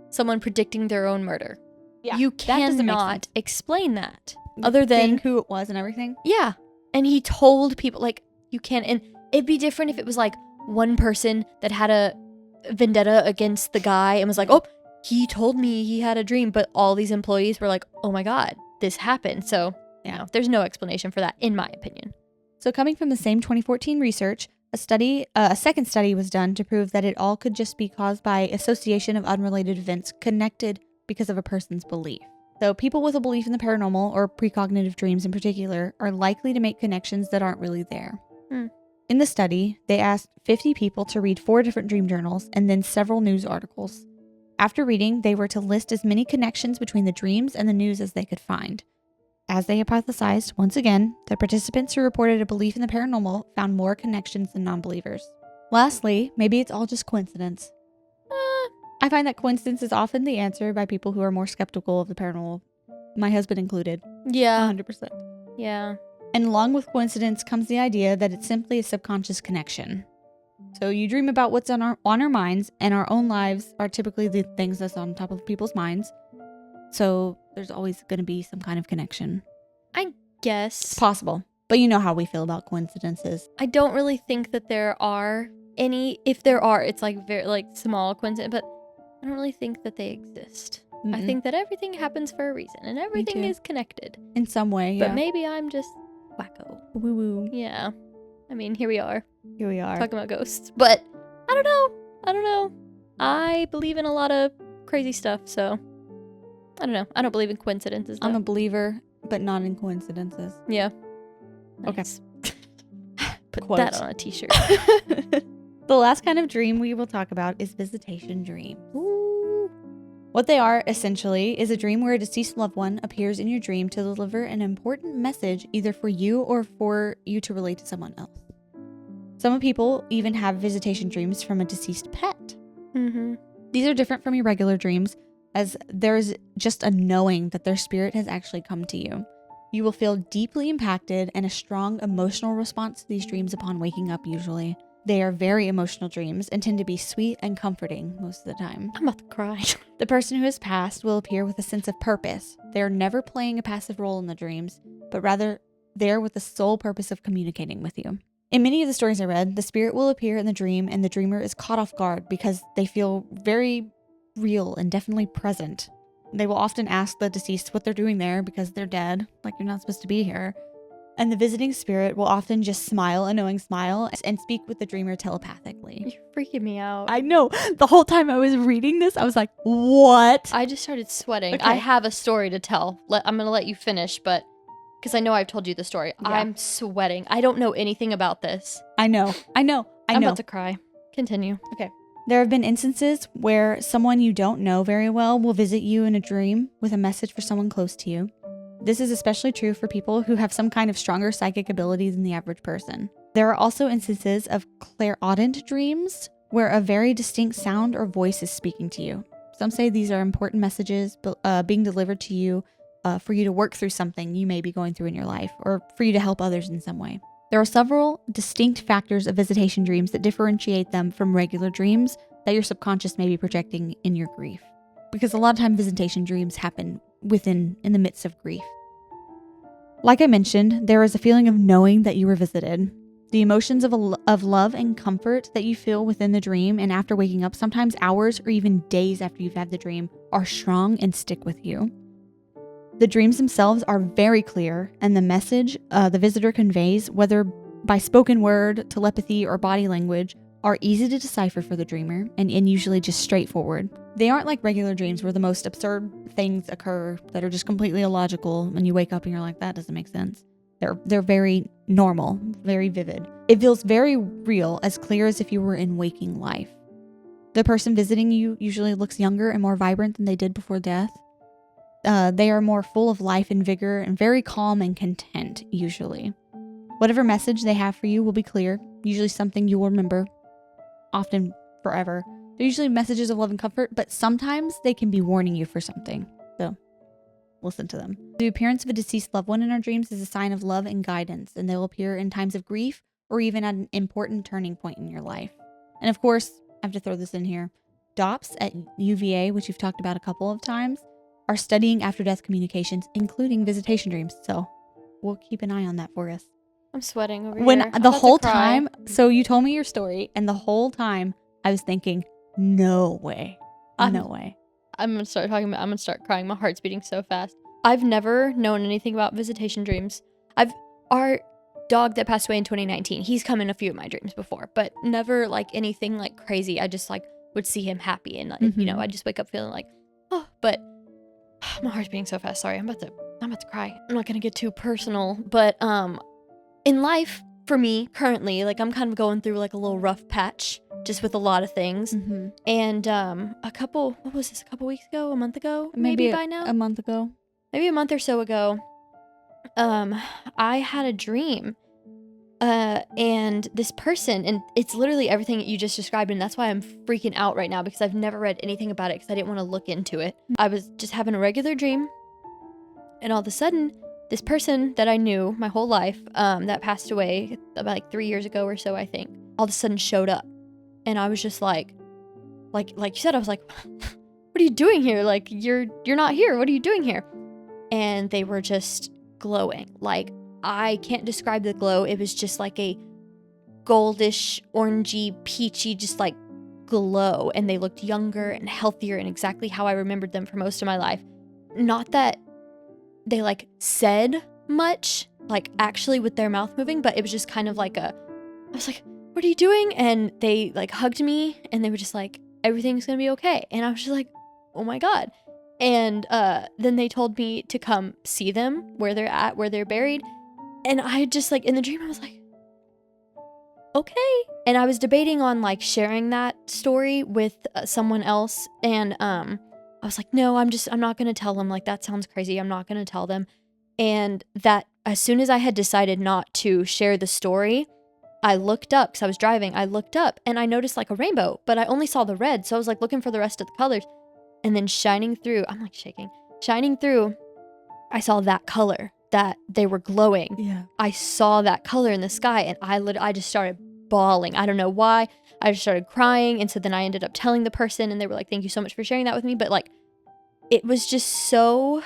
someone predicting their own murder. Yeah, you cannot explain that. Other than who it was and everything. Yeah. And he told people, like, you can't. And it'd be different if it was like one person that had a vendetta against the guy and was like, oh, he told me he had a dream. But all these employees were like, oh my God, this happened. So, there's no explanation for that, in my opinion. So coming from the same 2014 research, a second study was done to prove that it all could just be caused by association of unrelated events connected because of a person's belief. So people with a belief in the paranormal, or precognitive dreams in particular, are likely to make connections that aren't really there. In the study, they asked 50 people to read 4 different dream journals and then several news articles. After reading, they were to list as many connections between the dreams and the news as they could find. As they hypothesized, once again, the participants who reported a belief in the paranormal found more connections than non-believers. Lastly, maybe it's all just coincidence. I find that coincidence is often the answer by people who are more skeptical of the paranormal, my husband included. Yeah. 100%. Yeah. And along with coincidence comes the idea that it's simply a subconscious connection. So you dream about what's on our minds, and our own lives are typically the things that's on top of people's minds. So there's always going to be some kind of connection. I guess. It's possible. But you know how we feel about coincidences. I don't really think that there are any. If there are, it's like very like small coincidence, but I don't really think that they exist. I think that everything happens for a reason and everything is connected. In some way, yeah. But maybe I'm just wacko. Woo woo. Yeah. I mean, here we are. Here we are. Talking about ghosts. But I don't know. I believe in a lot of crazy stuff, so I don't know. I don't believe in coincidences, though. I'm a believer, but not in coincidences. Yeah. Nice. Okay. Put that on a t-shirt. The last kind of dream we will talk about is visitation dreams. Ooh. What they are, essentially, is a dream where a deceased loved one appears in your dream to deliver an important message either for you or for you to relate to someone else. Some people even have visitation dreams from a deceased pet. These are different from your regular dreams, as there's just a knowing that their spirit has actually come to you. You will feel deeply impacted and a strong emotional response to these dreams upon waking up usually. They are very emotional dreams and tend to be sweet and comforting most of the time. I'm about to cry. The person who has passed will appear with a sense of purpose. They are never playing a passive role in the dreams, but rather there with the sole purpose of communicating with you. In many of the stories I read, the spirit will appear in the dream and the dreamer is caught off guard because they feel very real and definitely present. They will often ask the deceased what they're doing there because they're dead, like you're not supposed to be here. And the visiting spirit will often just smile a knowing smile and speak with the dreamer telepathically. You're freaking me out. I know. The whole time I was reading this, I was like, what? I just started sweating. Okay. I have a story to tell. I'm going to let you finish, but because I know I've told you the story. Yeah. I'm sweating. I don't know anything about this. I know. I'm about to cry. Continue. Okay. There have been instances where someone you don't know very well will visit you in a dream with a message for someone close to you. This is especially true for people who have some kind of stronger psychic ability than the average person. There are also instances of clairaudient dreams where a very distinct sound or voice is speaking to you. Some say these are important messages being delivered to you for you to work through something you may be going through in your life or for you to help others in some way. There are several distinct factors of visitation dreams that differentiate them from regular dreams that your subconscious may be projecting in your grief. Because a lot of time visitation dreams happen in the midst of grief. Like I mentioned, there is a feeling of knowing that you were visited. The emotions of love and comfort that you feel within the dream and after waking up, sometimes hours or even days after you've had the dream, are strong and stick with you. The dreams themselves are very clear, and the message the visitor conveys, whether by spoken word, telepathy, or body language, are easy to decipher for the dreamer and usually just straightforward. They aren't like regular dreams where the most absurd things occur that are just completely illogical and you wake up and you're like, that doesn't make sense. They're very normal, very vivid. It feels very real, as clear as if you were in waking life. The person visiting you usually looks younger and more vibrant than they did before death. They are more full of life and vigor and very calm and content, usually. Whatever message they have for you will be clear, usually something you will remember, often forever. They're usually messages of love and comfort, but sometimes they can be warning you for something. So listen to them. The appearance of a deceased loved one in our dreams is a sign of love and guidance, and they will appear in times of grief or even at an important turning point in your life. And of course, I have to throw this in here. DOPS at UVA, which you've talked about a couple of times, are studying after-death communications, including visitation dreams. So we'll keep an eye on that for us. I'm sweating over here. When the whole time, so you told me your story, and the whole time I was thinking, no way. No way. I'm gonna start crying. My heart's beating so fast. I've never known anything about visitation dreams. Our dog that passed away in 2019, he's come in a few of my dreams before, but never like anything like crazy. I just like would see him happy and I just wake up feeling like, oh, but my heart's beating so fast. Sorry, I'm about to cry. I'm not gonna get too personal, but in life for me currently, like I'm kind of going through like a little rough patch just with a lot of things. And a couple weeks ago, a month ago, maybe by now, a month ago, maybe a month or so ago, I had a dream, and this person, and it's literally everything that you just described, and that's why I'm freaking out right now, because I've never read anything about it because I didn't want to look into it. I was just having a regular dream, and all of a sudden, this person that I knew my whole life, that passed away about like 3 years ago or so, I think, all of a sudden showed up. And I was just like you said, I was like, what are you doing here? Like, you're not here. What are you doing here? And they were just glowing. Like, I can't describe the glow. It was just like a goldish, orangey, peachy, just like glow. And they looked younger and healthier and exactly how I remembered them for most of my life. Not that they like said much, like actually with their mouth moving, but it was just kind of like I was like, what are you doing? And they like hugged me and they were just like, everything's gonna be okay. And I was just like, oh my God. And then they told me to come see them where they're at, where they're buried. And I just like, in the dream, I was like, okay. And I was debating on like sharing that story with someone else. And I was like, no, I'm not gonna tell them. Like, that sounds crazy. I'm not gonna tell them. And that as soon as I had decided not to share the story, I looked up because I was driving. I looked up and I noticed like a rainbow, but I only saw the red. So I was like looking for the rest of the colors, and then shining through, I'm like shaking, shining through, I saw that color, that they were glowing. Yeah. I saw that color in the sky, and I just started bawling. I don't know why. I just started crying. And so then I ended up telling the person, and they were like, thank you so much for sharing that with me. But like, it was just so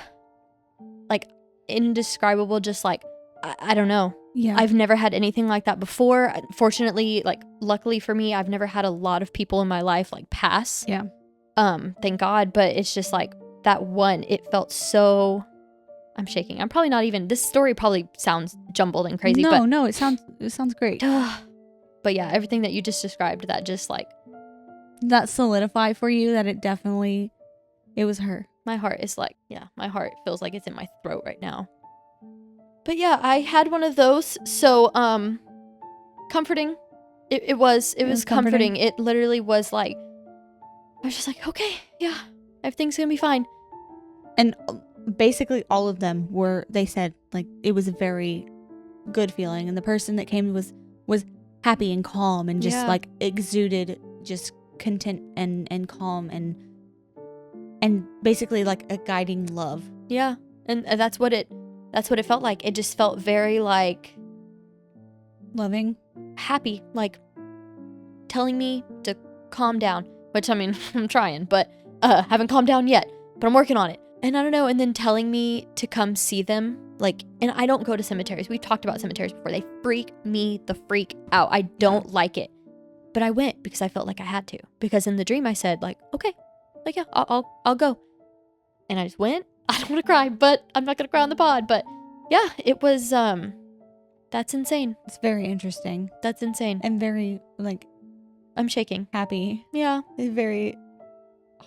like indescribable. Just like, I don't know. Yeah. I've never had anything like that before. Fortunately, like luckily for me, I've never had a lot of people in my life like pass. Yeah. Thank God. But it's just like that one, it felt so, I'm shaking. I'm probably not even, this story probably sounds jumbled and crazy. No, it sounds great. But yeah, everything that you just described, that just like, that solidified for you that it was her. My heart is like, yeah, my heart feels like it's in my throat right now. But yeah, I had one of those. So, comforting. It was comforting. It literally was like, I was just like, okay, yeah, everything's gonna be fine. And basically all of them they said like it was a very good feeling, and the person that came was happy and calm and just like exuded just content and calm and basically like a guiding love. Yeah. And that's what it felt like. It just felt very like loving, happy, like telling me to calm down, which I mean, I'm trying, but haven't calmed down yet, but I'm working on it. And I don't know, and then telling me to come see them, like, and I don't go to cemeteries. We've talked about cemeteries before. They freak me the freak out. I don't like it. But I went because I felt like I had to. Because in the dream I said, like, okay, like, yeah, I'll go. And I just went. I don't want to cry, but I'm not going to cry on the pod. But yeah, it was, that's insane. It's very interesting. That's insane. And very, like, I'm shaking. happy. Yeah. It's very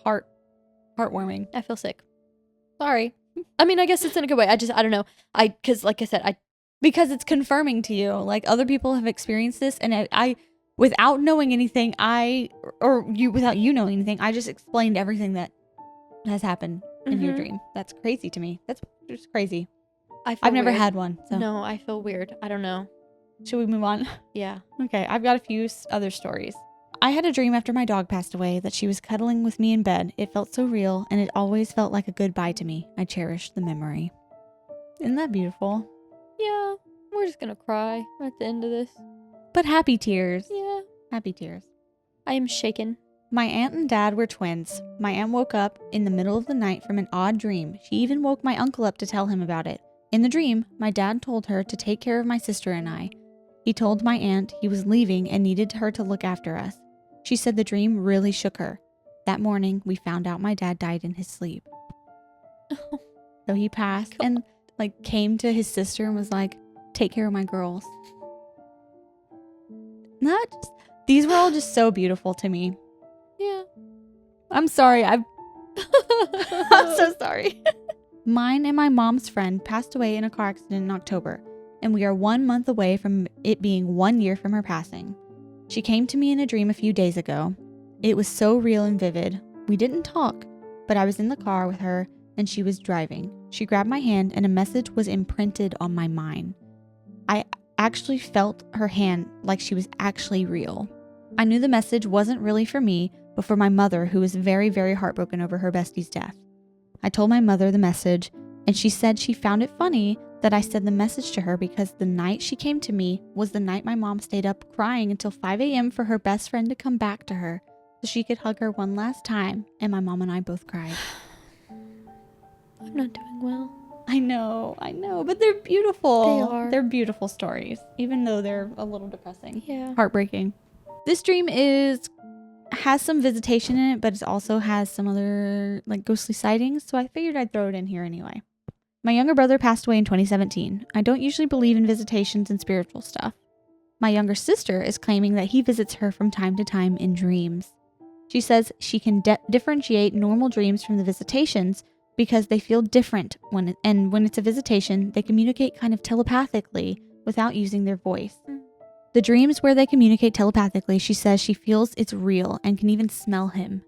heartwarming. I feel sick. Sorry. I mean, I guess it's in a good way. I don't know. Because like I said, because it's confirming to you. Like, other people have experienced this, and I without knowing anything, without you knowing anything, I just explained everything that has happened in your dream. That's crazy to me. That's just crazy. I've never had one. So. No, I feel weird. I don't know. Should we move on? Yeah. Okay, I've got a few other stories. I had a dream after my dog passed away that she was cuddling with me in bed. It felt so real, and it always felt like a goodbye to me. I cherish the memory. Isn't that beautiful? Yeah, we're just gonna cry at the end of this. But happy tears. Yeah. Happy tears. I am shaken. My aunt and dad were twins. My aunt woke up in the middle of the night from an odd dream. She even woke my uncle up to tell him about it. In the dream, my dad told her to take care of my sister and I. He told my aunt he was leaving and needed her to look after us. She said the dream really shook her. That morning, we found out my dad died in his sleep. So he passed and like came to his sister and was like, take care of my girls. These were all just so beautiful to me. Yeah. I'm sorry. I'm so sorry. Mine and my mom's friend passed away in a car accident in October, and we are 1 month away from it being 1 year from her passing. She came to me in a dream a few days ago. It was so real and vivid. We didn't talk, but I was in the car with her and she was driving. She grabbed my hand and a message was imprinted on my mind. I actually felt her hand like she was actually real. I knew the message wasn't really for me, but for my mother, who was very, very heartbroken over her bestie's death. I told my mother the message, and she said she found it funny that I said the message to her because the night she came to me was the night my mom stayed up crying until 5 a.m. for her best friend to come back to her so she could hug her one last time, and my mom and I both cried. I'm not doing well. I know, but they're beautiful. They are. They're beautiful stories, even though they're a little depressing. Yeah. Heartbreaking. This dream has some visitation in it, but it also has some other like ghostly sightings, so I figured I'd throw it in here anyway. My younger brother passed away in 2017. I don't usually believe in visitations and spiritual stuff. My younger sister is claiming that he visits her from time to time in dreams. She says she can differentiate normal dreams from the visitations because they feel different when it's a visitation, they communicate kind of telepathically without using their voice. The dreams where they communicate telepathically, she says she feels it's real and can even smell him.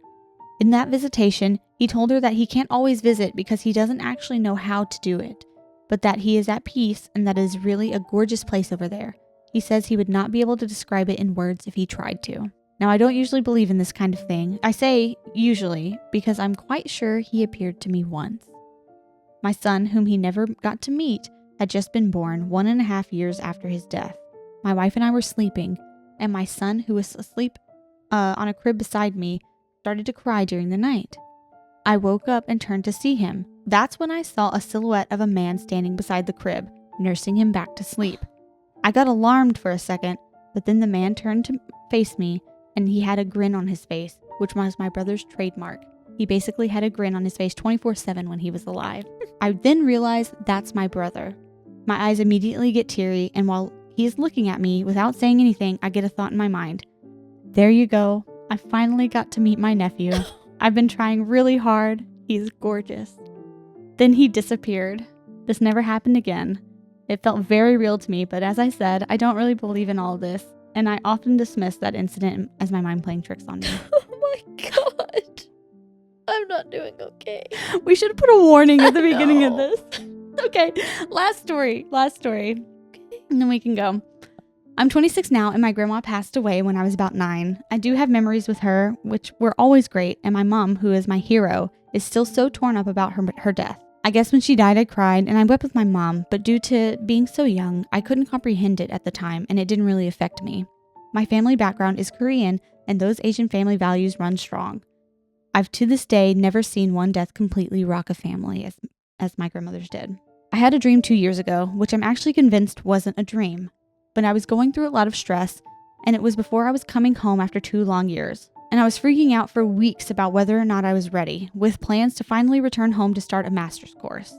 In that visitation, he told her that he can't always visit because he doesn't actually know how to do it, but that he is at peace and that it is really a gorgeous place over there. He says he would not be able to describe it in words if he tried to. Now, I don't usually believe in this kind of thing. I say usually because I'm quite sure he appeared to me once. My son, whom he never got to meet, had just been born 1.5 years after his death. My wife and I were sleeping, and my son, who was asleep on a crib beside me, started to cry during the night. I woke up and turned to see him. That's when I saw a silhouette of a man standing beside the crib, nursing him back to sleep. I got alarmed for a second, but then the man turned to face me, and he had a grin on his face, which was my brother's trademark. He basically had a grin on his face 24/7 when he was alive. I then realized that's my brother. My eyes immediately get teary, and while he is looking at me without saying anything, I get a thought in my mind. There you go. I finally got to meet my nephew. I've been trying really hard. He's gorgeous. Then he disappeared. This never happened again. It felt very real to me, but as I said, I don't really believe in all this, and I often dismiss that incident as my mind playing tricks on me. Oh my god. I'm not doing okay. We should have put a warning at the beginning of this. Okay, last story. Okay. And then we can go. I'm 26 now, and my grandma passed away when I was about 9. I do have memories with her, which were always great, and my mom, who is my hero, is still so torn up about her death. I guess when she died, I cried, and I wept with my mom, but due to being so young, I couldn't comprehend it at the time, and it didn't really affect me. My family background is Korean, and those Asian family values run strong. I've to this day never seen one death completely rock a family as my grandmother's did. I had a dream 2 years ago, which I'm actually convinced wasn't a dream, but I was going through a lot of stress, and it was before I was coming home after 2 long years. And I was freaking out for weeks about whether or not I was ready, with plans to finally return home to start a master's course.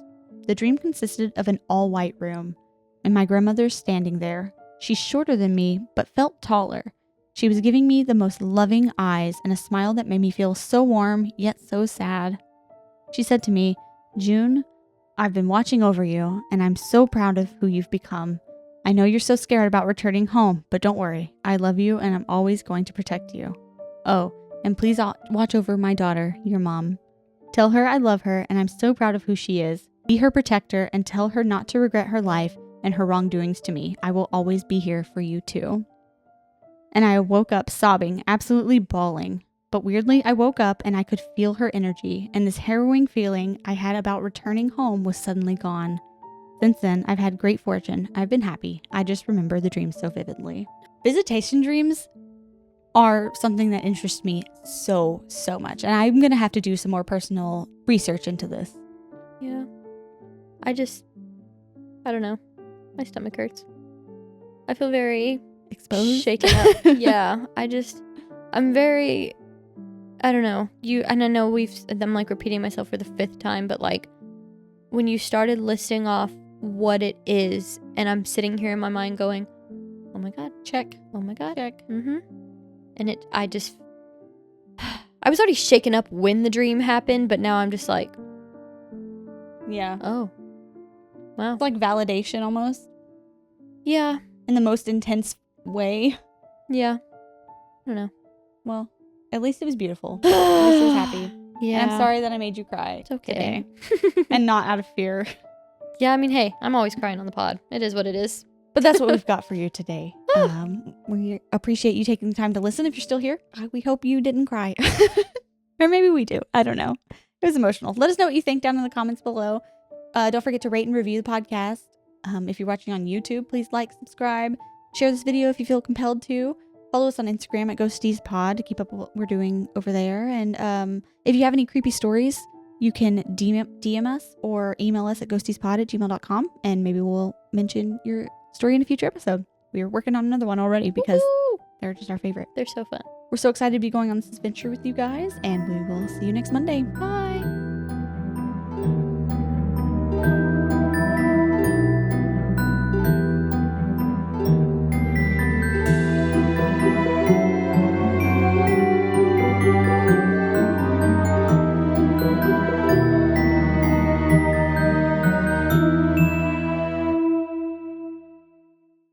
The dream consisted of an all-white room, and my grandmother's standing there. She's shorter than me, but felt taller. She was giving me the most loving eyes and a smile that made me feel so warm, yet so sad. She said to me, "June, I've been watching over you, and I'm so proud of who you've become. I know you're so scared about returning home, but don't worry. I love you, and I'm always going to protect you. Oh, and please watch over my daughter, your mom. Tell her I love her, and I'm so proud of who she is. Be her protector, and tell her not to regret her life and her wrongdoings to me. I will always be here for you, too." And I woke up sobbing, absolutely bawling. But weirdly, I woke up and I could feel her energy, and this harrowing feeling I had about returning home was suddenly gone. Since then, I've had great fortune. I've been happy. I just remember the dream so vividly. Visitation dreams are something that interests me so much, and I'm going to have to do some more personal research into this. Yeah. I don't know. My stomach hurts. I feel very Exposed? shaken up. Yeah. I'm very, I don't know. And I know I'm like repeating myself for the 5th time, but like when you started listing off what it is, and I'm sitting here in my mind going, oh my God, check. Oh my God. Check. Mm-hmm. And I was already shaken up when the dream happened, but now I'm just like, Yeah. oh, wow. It's like validation almost. Yeah. In the most intense way. Yeah. I don't know. Well, at least it was beautiful. At least I was happy. Yeah. And I'm sorry that I made you cry. It's okay. Today. And not out of fear. Yeah, I mean, hey, I'm always crying on the pod. It is what it is. But that's what we've got for you today. We appreciate you taking the time to listen. If you're still here, we hope you didn't cry. Or maybe we do. I don't know. It was emotional. Let us know what you think down in the comments below. Don't forget to rate and review the podcast. If you're watching on YouTube, please like, subscribe, share this video if you feel compelled to. Follow us on Instagram at Ghosteas Pod to keep up with what we're doing over there. And if you have any creepy stories, you can DM us or email us at ghostespod@gmail.com, and maybe we'll mention your story in a future episode. We are working on another one already because they're just our favorite. They're so fun. We're so excited to be going on this adventure with you guys, and we will see you next Monday. Bye.